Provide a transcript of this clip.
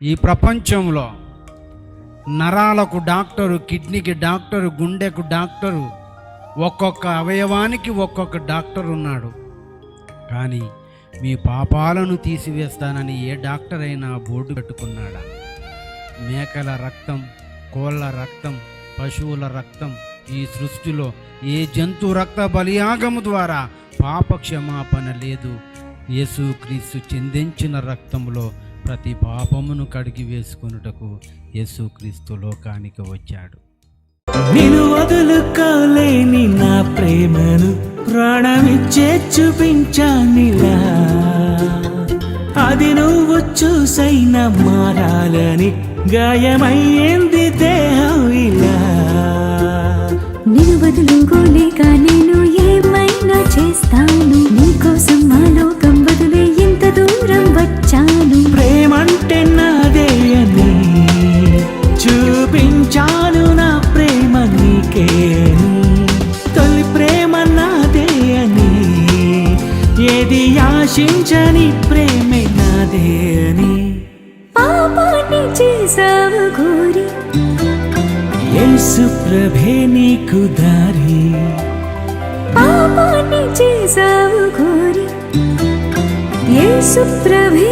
ఈ ప్రపంచంలో నరాలకు doctor, కిడ్నీకి doctor, గుండెకు డాక్టరు, ఒక్కొక్క అవయవానికి ఒక్కొక్క డాక్టర్ ఉన్నాడు. కానీ మీ పాపాలను తీసివేస్తానని ఏ డాక్టర్ అయినా బోర్డు పెట్టుకున్నాడా? మేకల రక్తం, కోళ్ళ రక్తం, పశువుల రక్తం, ఈ సృష్టిలో ఏ జంతు రక్త బలియాగము ద్వారా పాప క్షమాపణ లేదు. యేసుక్రీస్తు చిందించిన రక్తంలో ప్రతి పాపమును కడిగి వేసుకొనుటకు యేసుక్రీస్తు లోకానికి వచ్చాడు. నిన్ను వదులుకోలేని నా ప్రేమను ప్రాణమిచ్చే చూపించానిలా, అది నువ్వు చూసైనా మారాలని గాయమయ్యింది దేహం ఇలా. నిన్ను వదులుకోలేక నేను ఏమైనా చేస్తాను, నీకోసం మా లోకం వదిలే ఇంత దూరం వచ్చాను. ప్రేమంటే నాదే అని చూపించాను, నా ప్రేమ నీకే అని. తొలి ప్రేమ నాదే అని, ఏది ఆశించని ప్రేమే నాదే అని. పాపాన్ని చేసావు ఘోరి, యేసు ప్రభే నీకు దారి. పాపాన్ని చేసావు ఘోరి, యేసు ప్రభే